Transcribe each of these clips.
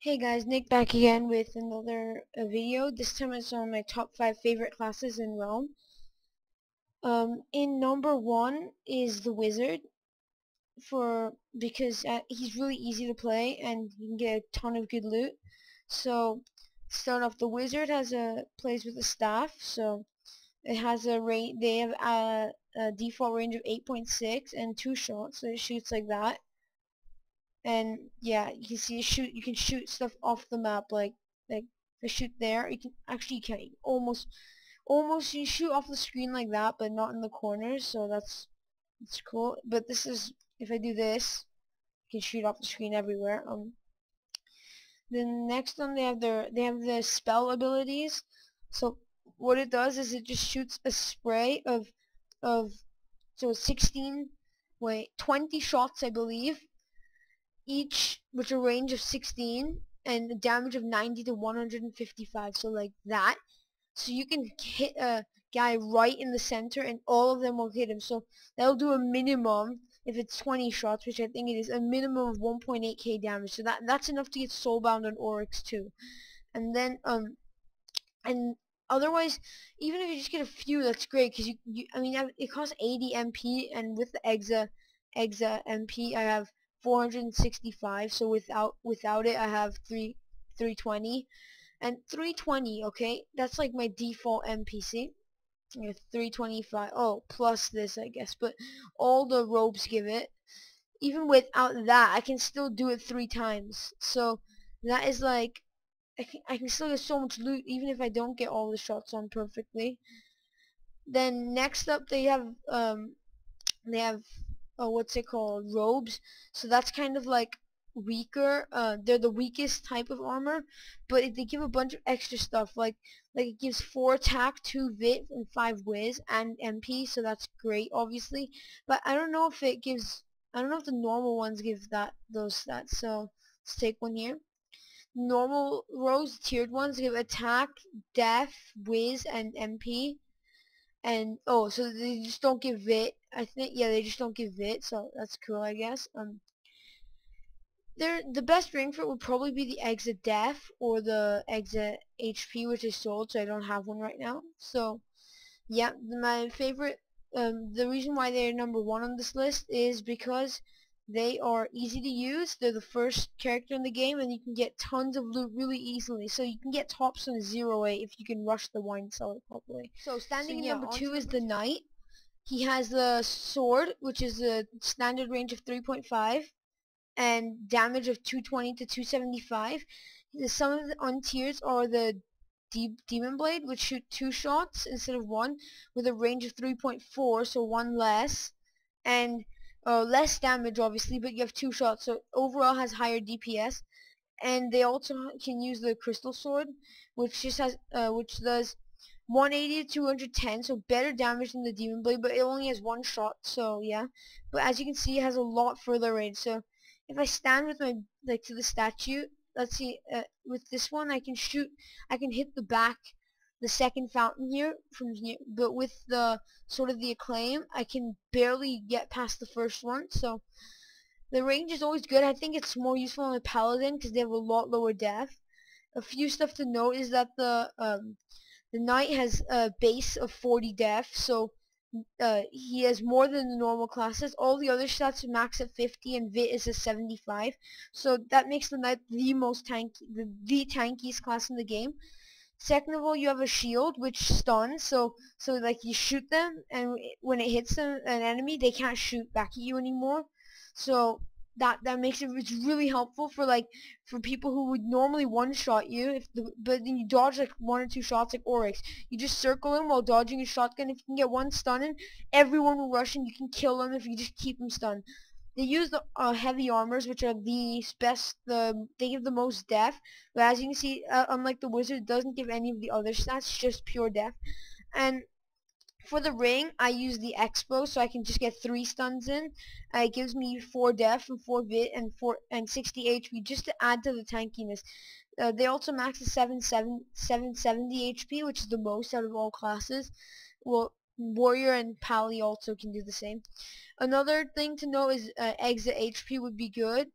Hey guys, Nick back again with another video. This time it's on my top 5 favorite classes in Realm. In number 1 is the Wizard because he's really easy to play and you can get a ton of good loot. So start off, the Wizard plays with a staff, so it has a rate. They have a default range of 8.6 and 2 shots, so it shoots like that. And yeah, you can see you can shoot stuff off the map, like if I shoot there, you can't almost you shoot off the screen like that, but not in the corners, so that's cool. But this is, if I do this, you can shoot off the screen everywhere. Then next one, they have the spell abilities. So what it does is it just shoots a spray of so 20 shots, I believe, each with a range of 16 and a damage of 90 to 155, so like that. So you can hit a guy right in the center and all of them will hit him. So that'll do a minimum, if it's 20 shots, which I think it is, a minimum of 1.8k damage. So that's enough to get soulbound on Oryx too. And then and otherwise, even if you just get a few, that's great, because I mean, it costs 80 MP, and with the Exa MP, I have 465. So without it, I have 320, and 320. Okay, that's like my default NPC. 325. Oh, plus this, I guess, but all the robes give it. Even without that, I can still do it 3 times. So that is like, I can still get so much loot even if I don't get all the shots on perfectly. Then next up they have what's it called, robes. So that's kind of like weaker. They're the weakest type of armor, but they give a bunch of extra stuff, like it gives 4 attack, 2 vit, and 5 whiz and MP. So that's great, obviously. But I don't know if the normal ones give those stats. So let's take one here. Normal rows, tiered ones, give attack, def, whiz, and MP. And oh, so they just don't give vit. I think, yeah, they just don't give vit, so that's cool, I guess. The best ring for it would probably be the Exa Def or the Exa HP, which is sold, so I don't have one right now. So yeah, my favorite, the reason why they're number 1 on this list is because they are easy to use. They're the first character in the game, and you can get tons of loot really easily. So you can get tops on 0.8 if you can rush the wine cellar properly. So standing in number 2 is the Knight. He has the sword, which is a standard range of 3.5 and damage of 220 to 275. Some of the untiers are the Demon Blade, which shoot 2 shots instead of 1, with a range of 3.4, so 1 less, and less damage obviously, but you have 2 shots, so overall has higher DPS. And they also can use the Crystal Sword, which just has which does 180 to 210, so better damage than the Demon Blade, but it only has 1 shot, so yeah. But as you can see, it has a lot further range. So if I stand with my, like, to the statue, let's see, with this one I can hit the back, the second fountain here from here, but with the sort of the acclaim, I can barely get past the first one. So the range is always good. I think it's more useful on the paladin because they have a lot lower def. A few stuff to note is that the knight has a base of 40 def, so he has more than the normal classes. All the other stats max at 50, and vit is a 75. So that makes the knight the most the tankiest class in the game. Second of all, you have a shield which stuns. So like you shoot them, and when it hits an enemy, they can't shoot back at you anymore. So that makes it's really helpful for people who would normally one-shot you, but then you dodge like 1 or 2 shots like Oryx. You just circle him while dodging a shotgun. If you can get one stun in, everyone will rush in. You can kill them if you just keep them stunned. They use the heavy armors, which are the best. They give the most def, but as you can see, unlike the wizard, it doesn't give any of the other stats, just pure def. And for the ring, I use the Expo, so I can just get 3 stuns in. It gives me 4 def and 4 vit and 60 HP just to add to the tankiness. They also max at 770 HP, which is the most out of all classes. Well, Warrior and Pally also can do the same. Another thing to know is Exa HP would be good.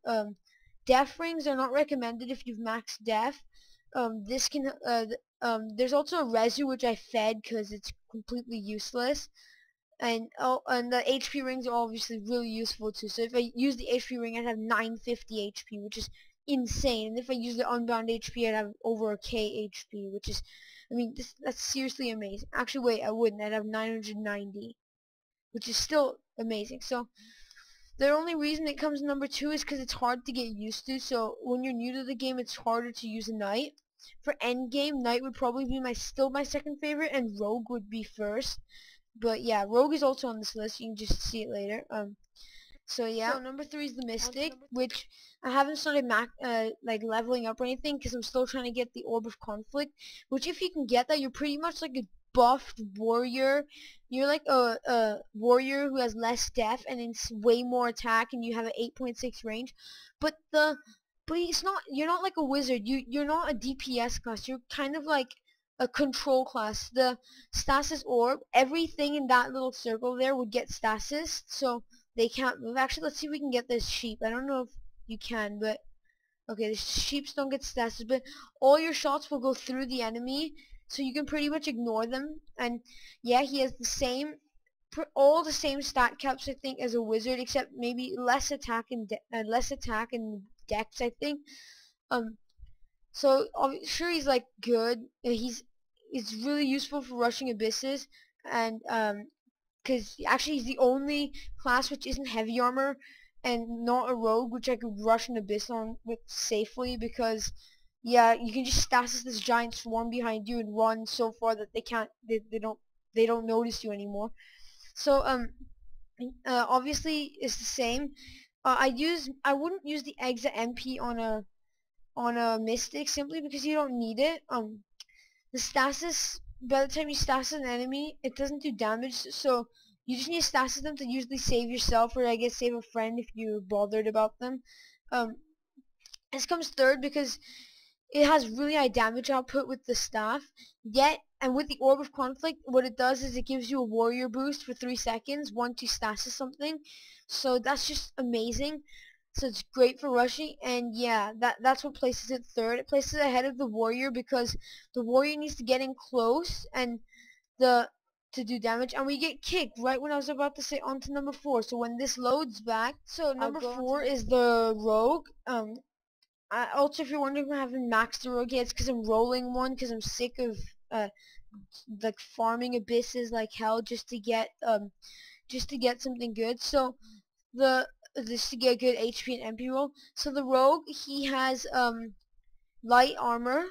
Def rings are not recommended if you've maxed def. This can there's also a resu which I fed because it's completely useless. And the HP rings are obviously really useful too. So if I use the HP ring, I'd have 950 HP, which is insane. And if I use the unbound HP, I'd have over a K HP, which is, I mean, that's seriously amazing. Actually, wait, I wouldn't. I'd have 990, which is still amazing. So the only reason it comes number 2 is because it's hard to get used to. So when you're new to the game, it's harder to use a knight. For end game, knight would probably be still my second favorite, and rogue would be first. But yeah, rogue is also on this list. You can just see it later. So yeah, so number 3 is the mystic, which I haven't started like leveling up or anything because I'm still trying to get the orb of conflict. Which if you can get that, you're pretty much like a buffed warrior. You're like a warrior who has less def and it's way more attack, and you have an 8.6 range. But it's not. You're not like a wizard. You're not a DPS class. You're kind of like a control class. The stasis orb, everything in that little circle there would get stasis, so they can't move. Actually, let's see if we can get this sheep. I don't know if you can, but okay, the sheeps don't get stasis, but all your shots will go through the enemy, so you can pretty much ignore them. And yeah, he has the same, all the same stat caps I think as a wizard, except maybe less attack and dex I think. So sure he's like good. It's really useful for rushing abysses, and because actually he's the only class which isn't heavy armor and not a rogue, which I could rush an abyss on with safely, because yeah, you can just stasis this giant swarm behind you and run so far that they don't notice you anymore. So obviously it's the same. I wouldn't use the exit MP on a mystic simply because you don't need it. The stasis, by the time you stasis an enemy, it doesn't do damage, so you just need to stasis them to usually save yourself, or I guess save a friend if you're bothered about them. This comes third because it has really high damage output with the staff, and with the Orb of Conflict, what it does is it gives you a warrior boost for 3 seconds once you stasis something, so that's just amazing. So it's great for rushing, and yeah, that's what places it third. It places it ahead of the warrior because the warrior needs to get in close and to do damage, and we get kicked right when I was about to say on to number 4. So when this loads back, so number 4 is the rogue. Also, if you're wondering if I haven't maxed the rogue yet, it's because I'm rolling one because I'm sick of like farming abysses like hell just to get something good. So just to get good HP and MP roll. So the rogue, he has light armor.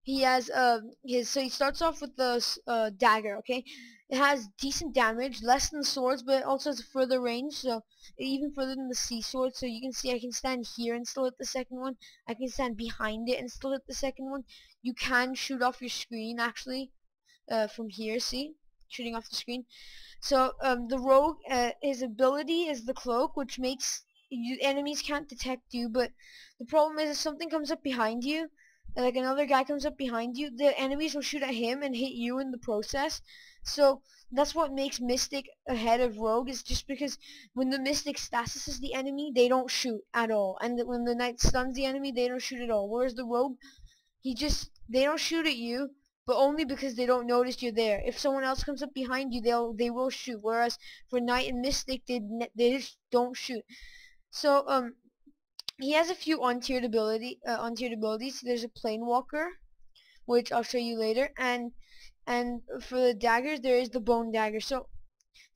He has so he starts off with the dagger. Okay, it has decent damage, less than swords, but it also has a further range, so even further than the sea sword. So you can see I can stand here and still hit the second one. I can stand behind it and still hit the second one. You can shoot off your screen actually from here. See, shooting off the screen. So the rogue, his ability is the cloak, which makes enemies can't detect you. But the problem is if something comes up behind you, like another guy comes up behind you, the enemies will shoot at him and hit you in the process. So that's what makes Mystic ahead of Rogue, is just because when the Mystic stasises the enemy, they don't shoot at all, and when the Knight stuns the enemy, they don't shoot at all. Whereas the Rogue, they don't shoot at you, but only because they don't notice you're there. If someone else comes up behind you, they will shoot. Whereas for Knight and Mystic, they just don't shoot. So he has a few untiered abilities. There's a Planewalker, which I'll show you later, and for the daggers, there is the Bone Dagger. So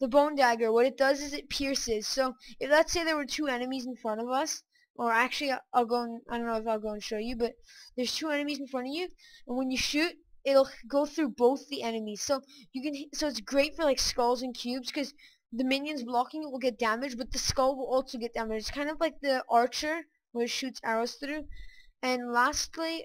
the Bone Dagger, what it does is it pierces. So if let's say there were two enemies in front of us, or actually I'll go and, I don't know if I'll go and show you, but there's two enemies in front of you, and when you shoot, it'll go through both the enemies. So it's great for like skulls and cubes, because the minions blocking it will get damaged, but the skull will also get damaged. It's kind of like the archer, where it shoots arrows through. And lastly,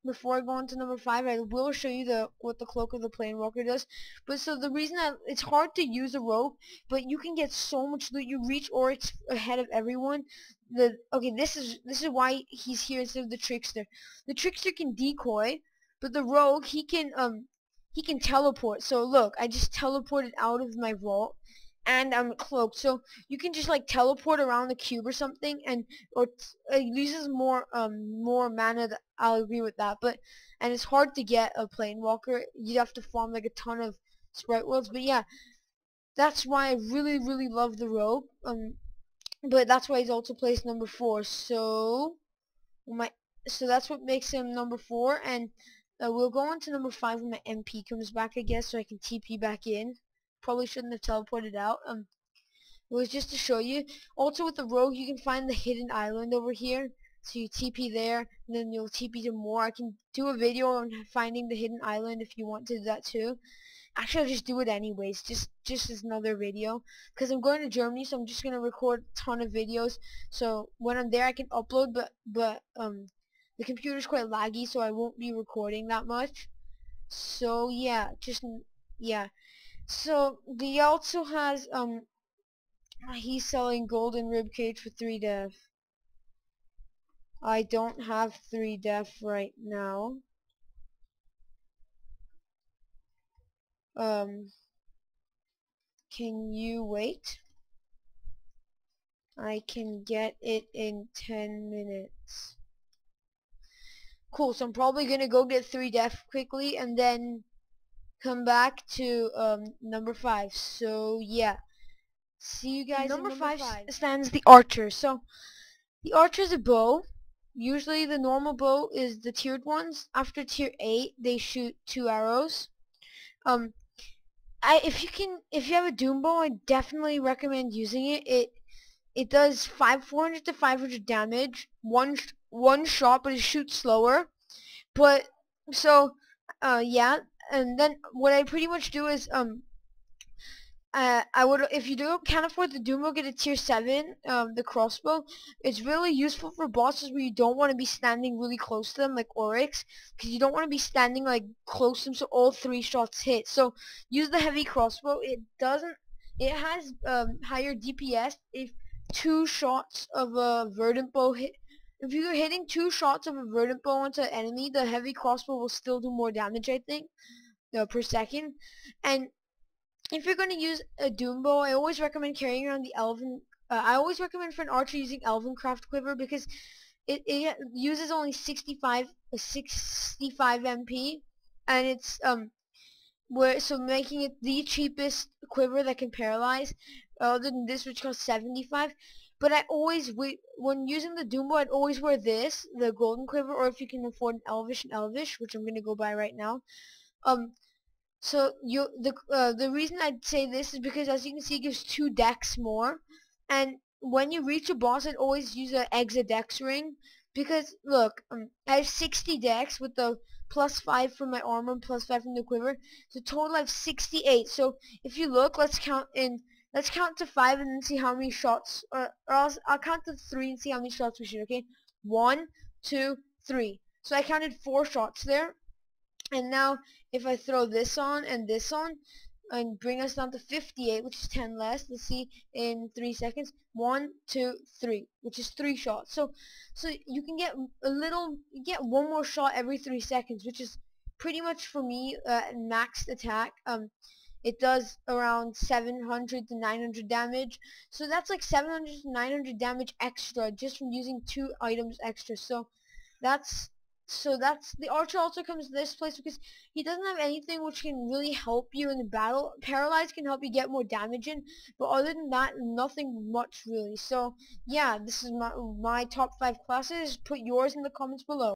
before I go on to number 5, I will show you what the Cloak of the Planewalker does. But so the reason that it's hard to use a rogue, but you can get so much loot. You reach Oryx ahead of everyone. This is why he's here instead of the Trickster. The Trickster can decoy, but the rogue, he can teleport. So look, I just teleported out of my vault, and I'm cloaked, so you can just like teleport around the cube or something, and it uses more mana. I'll agree with that, but and it's hard to get a plane walker. You'd have to farm like a ton of sprite worlds, but yeah, that's why I really love the rogue. But that's why he's also placed number 4. My so that's what makes him number 4, and we'll go on to number 5 when my MP comes back, I guess, so I can TP back in. Probably shouldn't have teleported out. It was just to show you. Also with the rogue, you can find the hidden island over here. So you TP there, and then you'll TP to more. I can do a video on finding the hidden island if you want to do that too. Actually, I'll just do it anyways, just as another video, because I'm going to Germany, so I'm just gonna record a ton of videos. So when I'm there, I can upload, but the computer's quite laggy, so I won't be recording that much. So yeah, yeah. So he also has he's selling golden ribcage for 3 def. I don't have 3 def right now. Can you wait? I can get it in 10 minutes. Cool, so I'm probably gonna go get 3 def quickly and then come back to number 5. So yeah, see you guys in number 5. Stands the archer. So the archer is a bow. Usually the normal bow is the tiered ones. After tier 8 they shoot 2 arrows. If you have a doom bow, I definitely recommend using it. It does 400 to 500 damage, one shot, but it shoots slower. But so yeah, and then what I pretty much do is I would, if you can't afford the Dumo, get a tier 7, the crossbow. It's really useful for bosses where you don't want to be standing really close to them, like Oryx, because you don't want to be standing like close to them so all 3 shots hit. So use the heavy crossbow. It has higher DPS if 2 shots of a verdant bow hit. If you're hitting 2 shots of a verdant bow onto an enemy, the heavy crossbow will still do more damage, I think, per second. And if you're going to use a doom bow, I always recommend carrying around the elven. I always recommend for an archer using elven craft quiver because it uses only 65 MP, and it's so making it the cheapest quiver that can paralyze, other than this, which costs 75. But I always, when using the doom bow, I'd always wear this, the golden quiver, or if you can afford an elvish, which I'm gonna go buy right now. So the reason I'd say this is because, as you can see, it gives 2 dex more, and when you reach a boss, I'd always use an exa dex ring, because look, I have 60 dex with the +5 from my armor and +5 from the quiver, so total I have 68. So if you look, let's count to 5 and then see how many shots, or I'll count to 3 and see how many shots we shoot. Okay, 1, 2, 3. So I counted 4 shots there. And now, if I throw this on and this on, and bring us down to 58, which is 10 less, let's see in 3 seconds. 1, 2, 3, which is 3 shots. So you can get you get 1 more shot every 3 seconds, which is pretty much for me maxed attack. It does around 700 to 900 damage. So that's like 700 to 900 damage extra just from using 2 items extra. So that's the archer also comes to this place because he doesn't have anything which can really help you in the battle. Paralyze can help you get more damage in, but other than that, nothing much really. So yeah, this is my top 5 classes. Put yours in the comments below.